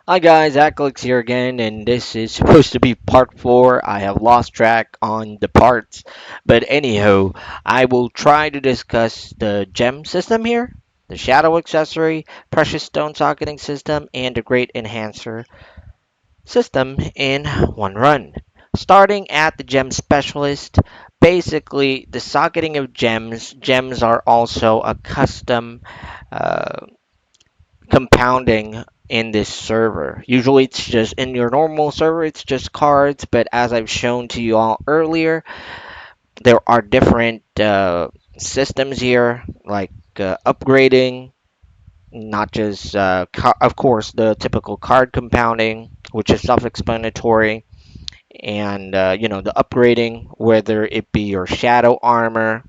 Hi guys, Alex here again, and this is supposed to be part 4. I have lost track on the parts, but anyhow, I will try to discuss the gem system here, the shadow accessory, precious stone socketing system, and the great enhancer system in one run. Starting at the gem specialist, basically the socketing of gems. Gems are also a custom uh, compounding in this server. Usually it's just in your normal server, it's just cards, but as I've shown to you all earlier, there are different systems here, like upgrading, not just, of course, the typical card compounding, which is self explanatory, and the upgrading, whether it be your shadow armor,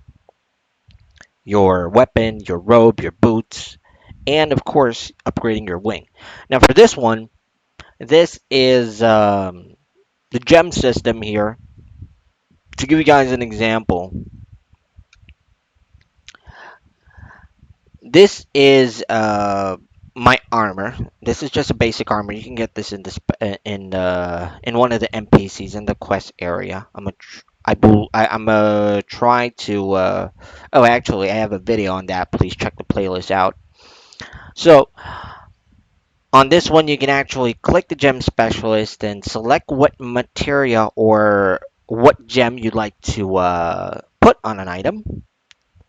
your weapon, your robe, your boots, and of course, upgrading your wing. Now, for this one, this is the gem system here. To give you guys an example, this is my armor. This is just a basic armor. You can get this in in one of the NPCs in the quest area. I'm a try to. Oh, actually, I have a video on that. Please check the playlist out. So on this one, you can actually click the gem specialist and select what materia or what gem you'd like to put on an item.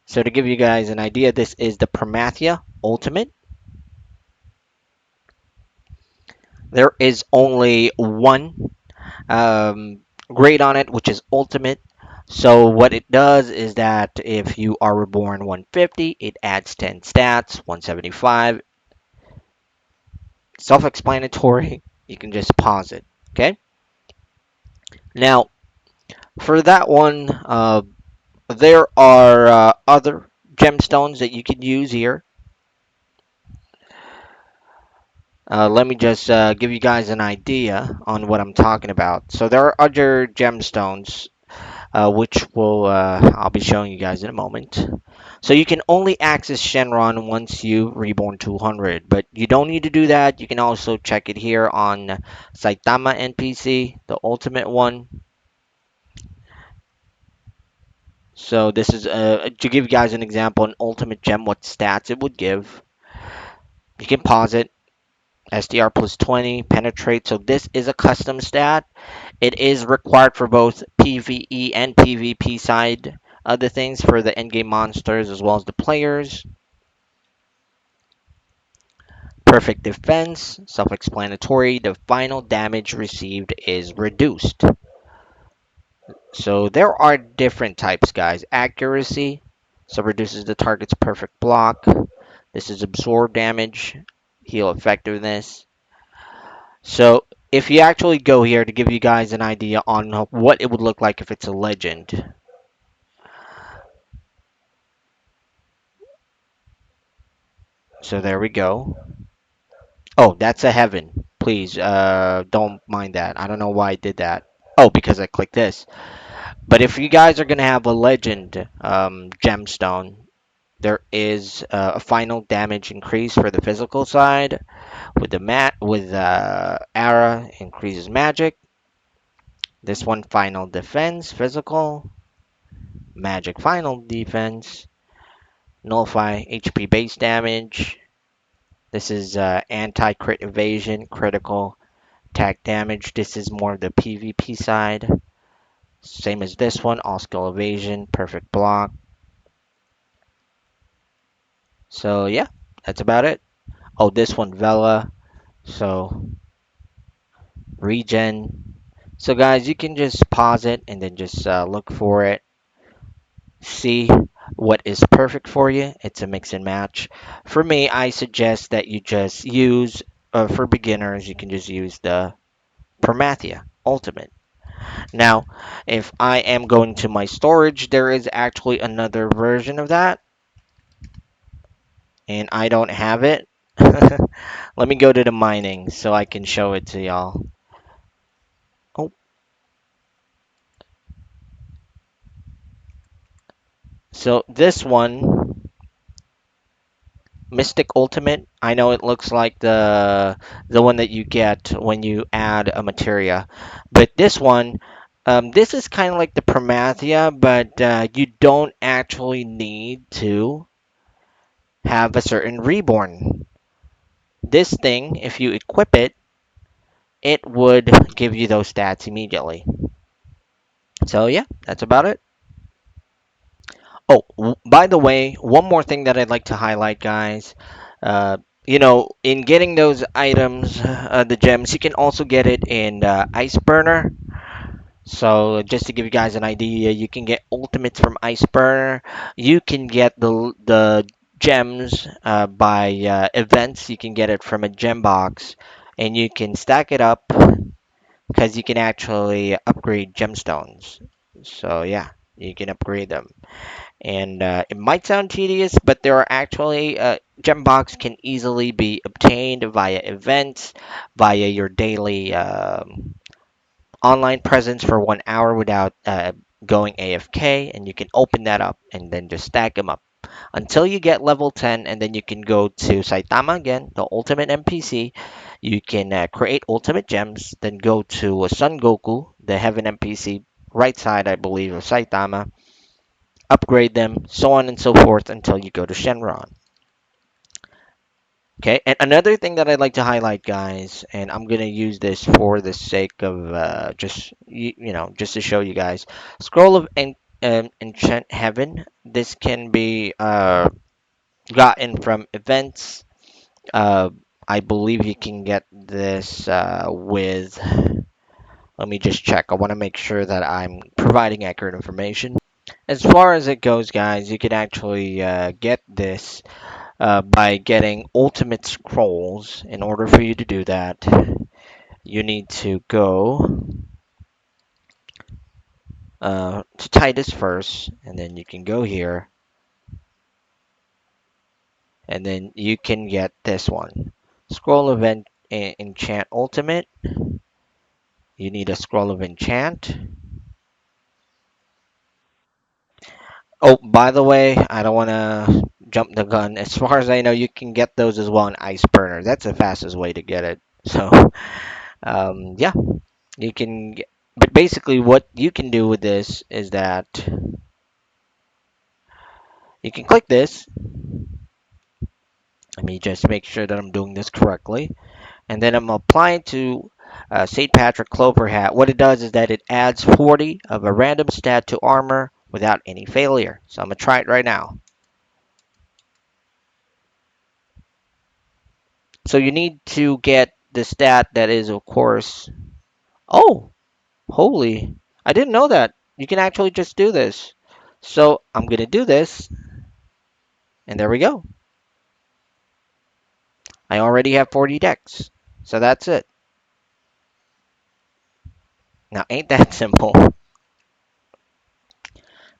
So to give you guys an idea, this is the Promathia Ultimate. There is only one grade on it, which is Ultimate. So what it does is that if you are reborn 150, it adds 10 stats, 175. Self-explanatory. You can just pause it. Okay. Now for that one, there are other gemstones that you can use here. Let me just give you guys an idea on what I'm talking about. So there are other gemstones, which I'll be showing you guys in a moment. So you can only access Shenron once you reborn 200, but you don't need to do that. You can also check it here on Saitama NPC, the ultimate one. So this is to give you guys an example, an ultimate gem, what stats it would give. You can pause it. SDR plus 20, penetrate. So this is a custom stat. It is required for both PvE and PvP side of the things for the endgame monsters as well as the players. Perfect defense, self-explanatory. The final damage received is reduced. So there are different types, guys. Accuracy, so reduces the target's perfect block. This is absorb damage, heal effectiveness. So if you actually go here to give you guys an idea on what it would look like if it's a legend. So there we go. Oh, that's a heaven. Please, don't mind that. I don't know why I did that. Oh, because I clicked this. But if you guys are gonna have a legend gemstone, there is a final damage increase for the physical side. With the Ara increases magic. This one final defense, physical, magic final defense, nullify HP base damage. This is anti-crit evasion, critical attack damage. This is more the PvP side. Same as this one, all skill evasion, perfect block. So yeah, that's about it. Oh, this one Vela. So regen. So guys, you can just pause it and then just look for it. See what is perfect for you. It's a mix and match. For me, I suggest that you just use, for beginners, you can just use the Promathia Ultimate. Now, if I am going to my storage, there is actually another version of that, and I don't have it. Let me go to the mining so I can show it to y'all. Oh, so this one Mystic Ultimate. I know it looks like the one that you get when you add a materia, but this one, this is kind of like the Promathia, but you don't actually need to have a certain reborn. This thing, if you equip it, it would give you those stats immediately. So yeah, that's about it. Oh, by the way, one more thing that I'd like to highlight, guys. Uh, in getting those items, the gems, you can also get it in Ice Burner. So just to give you guys an idea, you can get ultimates from Ice Burner. You can get the gems by events. You can get it from a gem box, and you can stack it up because you can actually upgrade gemstones. So yeah, you can upgrade them. And it might sound tedious, but there are actually gem box can easily be obtained via events, via your daily online presence for 1 hour without going AFK, and you can open that up and then just stack them up until you get level 10, and then you can go to Saitama again, the ultimate NPC. You can create ultimate gems, then go to Sun Goku, the heaven NPC, right side, I believe, of Saitama, upgrade them, so on and so forth until you go to Shenron. Okay, and another thing that I'd like to highlight, guys, and I'm gonna use this for the sake of just just to show you guys, Scroll of Enchant Heaven. This can be gotten from events. Uh, I believe you can get this with. Let me just check. I want to make sure that I'm providing accurate information. As far as it goes, guys, you can actually get this by getting ultimate scrolls. In order for you to do that, you need to go to Titus first, and then you can go here, and then you can get this one. Scroll of Enchant Ultimate. You need a Scroll of Enchant. Oh, by the way, I don't want to jump the gun. As far as I know, you can get those as well in Ice Burner. That's the fastest way to get it. So, yeah, you can get, but basically what you can do with this is that you can click this. Let me just make sure that I'm doing this correctly. And then I'm applying to St. Patrick Clover Hat. What it does is that it adds 40 of a random stat to armor without any failure. So I'm going to try it right now. So you need to get the stat that is, of course. Oh, holy. I didn't know that. You can actually just do this. So I'm going to do this. And there we go. I already have 40 decks. So that's it. Now, ain't that simple?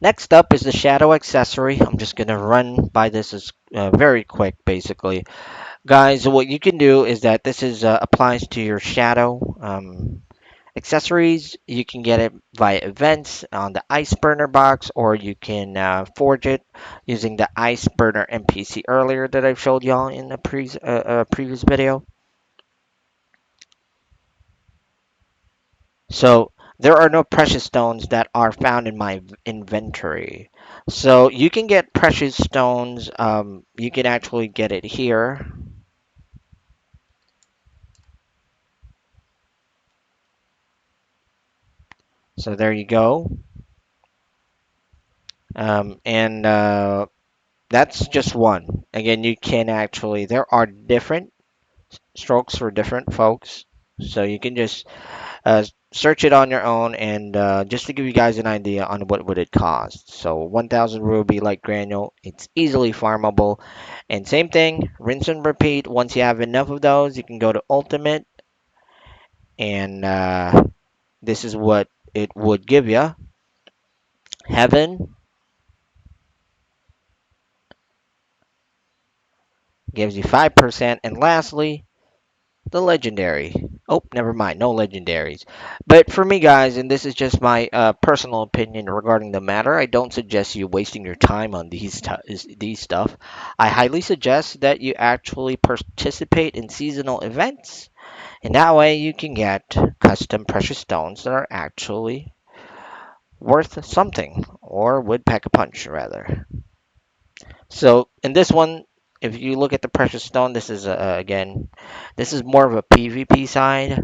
Next up is the shadow accessory. I'm just going to run by this as very quick, basically. Guys, what you can do is that this is applies to your shadow accessories. You can get it via events on the Ice Burner box, or you can forge it using the Ice Burner NPC earlier that I showed y'all in the previous video. So there are no precious stones that are found in my inventory. So you can get precious stones. You can actually get it here. So there you go. And that's just one. Again, you can actually, there are different strokes for different folks. So you can just search it on your own, and just to give you guys an idea on what would it cost. So 1000 ruby light granule, it's easily farmable. And same thing, rinse and repeat. Once you have enough of those, you can go to ultimate, and this is what it would give you. Heaven gives you 5%, and lastly, The legendary. Oh, never mind. No legendaries. But for me, guys, and this is just my personal opinion regarding the matter, I don't suggest you wasting your time on these stuff. I highly suggest that you actually participate in seasonal events, and that way you can get custom precious stones that are actually worth something, or would pack a punch, rather. So in this one, if you look at the precious stone, this is again, this is more of a PvP side.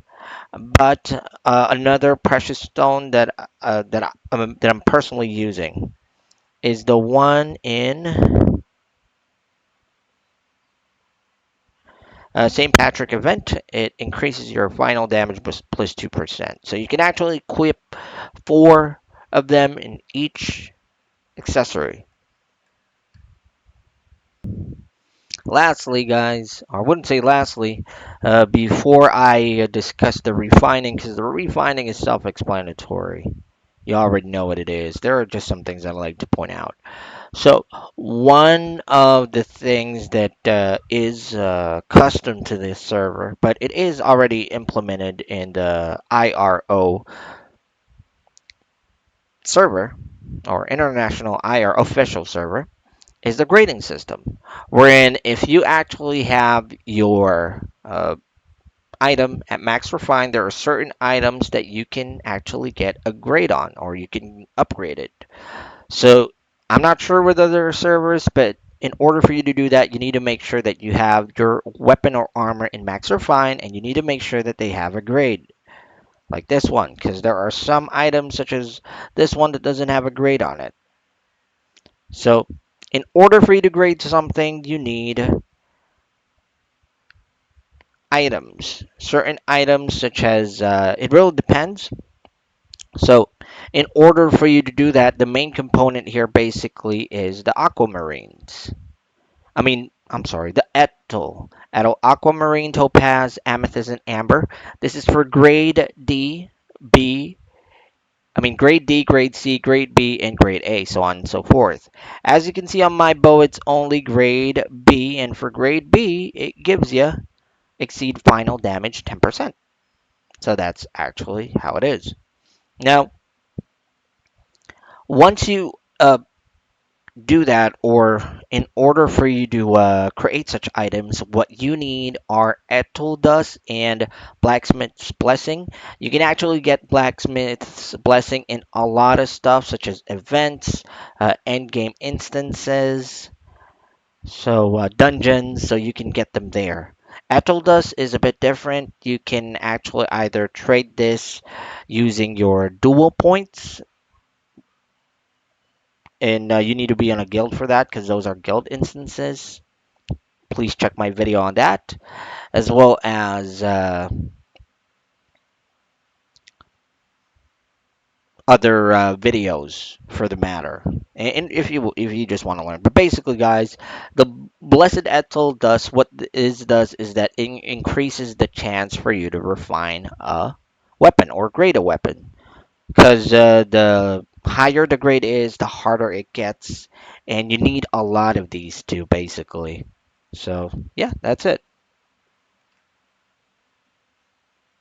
But another precious stone that I'm personally using is the one in St. Patrick event. It increases your final damage plus 2%. So you can actually equip four of them in each accessory. Lastly, guys, or I wouldn't say lastly, before I discuss the refining, because the refining is self-explanatory. You already know what it is. There are just some things I'd like to point out. So, one of the things that is custom to this server, but it is already implemented in the IRO server, or International IR official server, is the grading system, wherein if you actually have your item at max refine, there are certain items that you can actually get a grade on, or you can upgrade it. So I'm not sure with other servers, but in order for you to do that, you need to make sure that you have your weapon or armor in max refine, and you need to make sure that they have a grade, like this one, because there are some items such as this one that doesn't have a grade on it. So in order for you to grade something, you need items. Certain items such as it really depends. So in order for you to do that, the main component here basically is the aquamarines. I'm sorry, the aquamarine, topaz, amethyst, and amber. This is for grade D, B, grade D, grade C, grade B, and grade A, so on and so forth. As you can see on my bow, it's only grade B, and for grade B, it gives you exceed final damage 10%. So that's actually how it is. Now, once you do that, or in order for you to create such items, what you need are Etul Dust and Blacksmith's Blessing. You can actually get Blacksmith's Blessing in a lot of stuff, such as events, end game instances, so dungeons, so you can get them there. Etul Dust is a bit different. You can actually either trade this using your dual points, and you need to be on a guild for that because those are guild instances. Please check my video on that, as well as other videos for the matter. And if you just want to learn, but basically, guys, the blessed Etzel does what is does is that it increases the chance for you to refine a weapon or grade a weapon, because the higher the grade is, the harder it gets, and you need a lot of these two basically. So yeah, that's it.